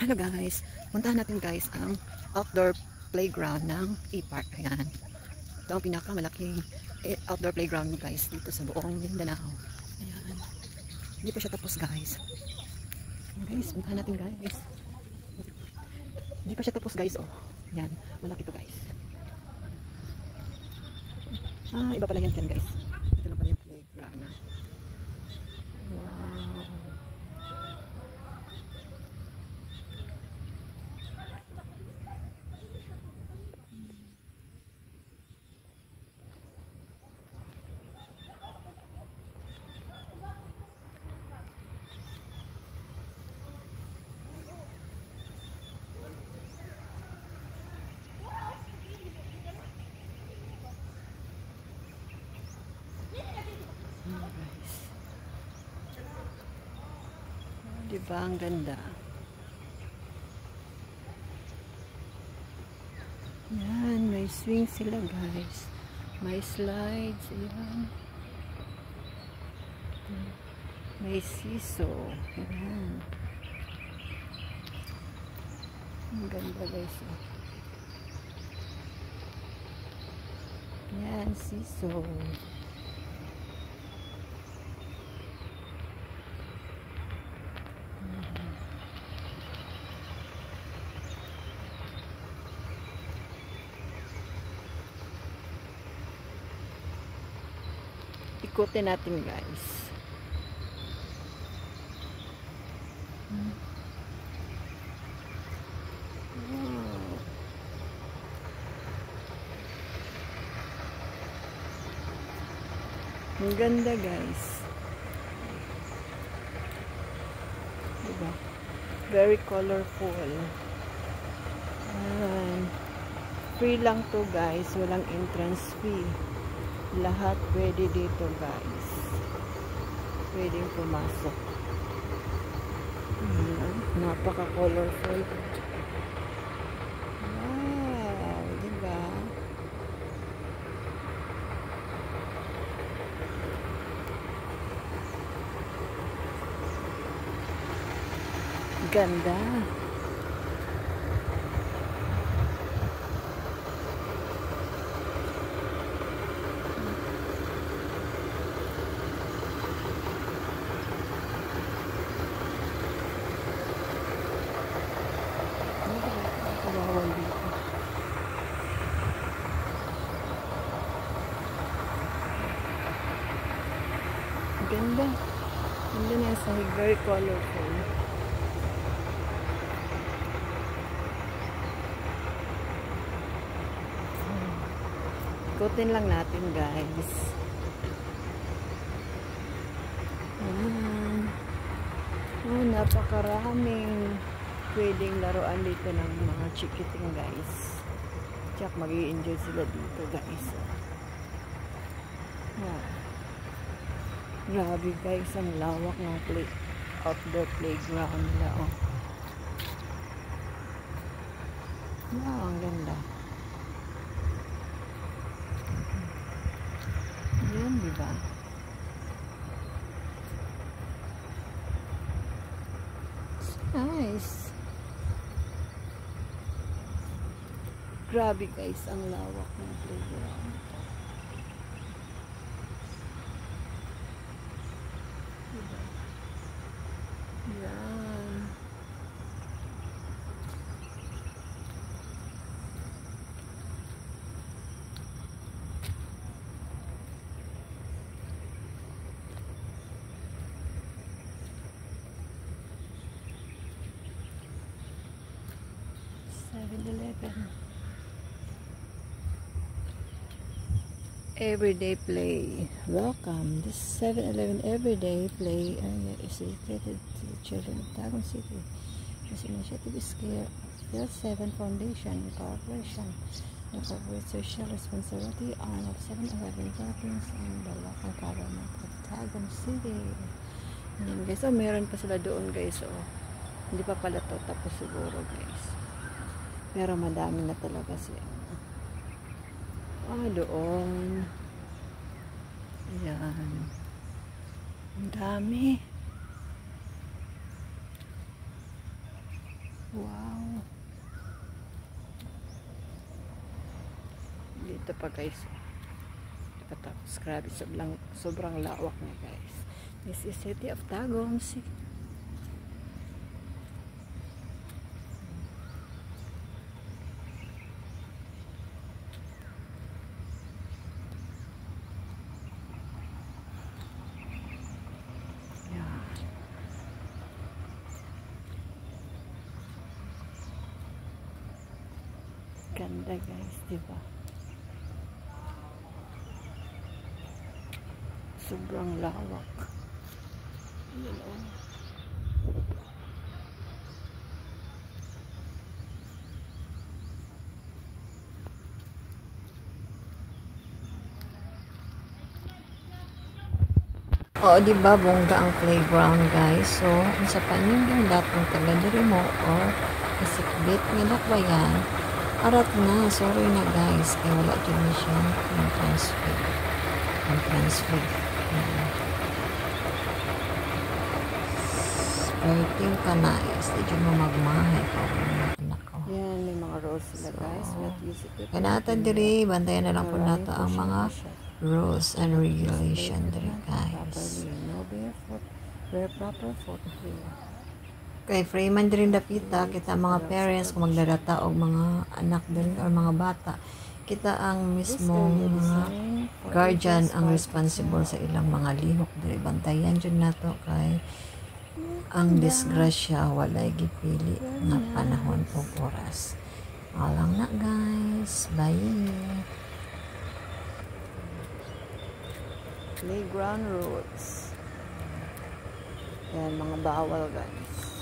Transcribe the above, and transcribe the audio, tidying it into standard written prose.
Hello guys, puntahan natin guys ang outdoor playground ng E-Park. Ayan. Ito ang pinakamalaking outdoor playground guys dito sa buong Mindanao. Ayan. Hindi pa siya tapos guys. Ayan, guys, puntahan natin guys. Hindi pa siya tapos guys. Oh. Ayan, malaki to guys. Iba pala yan guys. Ito lang pala yung playground. Wow. Guys. Diba ang ganda? Yan, may swing sila guys. May slides, ayan. May seesaw. Ayan. Ang ganda guys. Ayan, seesaw. Ikutin natin guys. Wow. Ang ganda guys. Diba? Very colorful. Free lang to guys. Walang entrance fee. Lahat pwede dito guys. Pwedeng pumasok. Napaka-colorful. Wow, diba? Ganda. Ganda. Ganda na sa very colorful. Ikutin lang natin guys. Napakaraming pwedeng laruan dito ng mga chikiting guys. Tsak mag-i-enjoy sila dito guys. Grabe guys, ang lawak ng outdoor playground nila. Oh. Wow, ang ganda. Yan, diba? Nice. Grabe guys, ang lawak ng playground. Diba? Yan. Everyday play. Welcome. This 7-Eleven everyday play area is dedicated to the children of Tagum City. This initiative is Field 7 Foundation Corporation incorporates social responsibility arm of 7-Eleven Philippines and the local government of Tagum City. Ayan guys, meron pa sila doon guys. Hindi pa pala to tapos siguro guys. Pero madami na talaga siya. Doon. Ayan. Ang dami. Wow. Dito pa guys. Tapos grabe, sobrang lawak na guys. This is City of Tagum. Ganda guys, diba? Sobrang lawak. Yun, oh. Oo, diba, bongga ang playground guys. So, sa panindong datong taga diri mo or kasikbit nga dakbayan, arat na, sorry na guys, kaya wala dyan na siya ng transfer. Ang transfer. Waiting ka na, is di dyan mo magmahay ka. Yan, may mga rules sila guys. Kaya natin diri, bantayan na lang po nato ang mga rules and regulation diri guys. Wear proper footwear. Kay Freeman din dapita kita mga parents kung magdadata og mga anak din or mga bata, kita ang mismong mga guardian ang responsible sa ilang mga lihok diri. Bantayan jud nato kay ang disgrasya walay gipili nga panahon ug oras. Alang na guys, bye. Playground rules. Yan, mga bawal guys.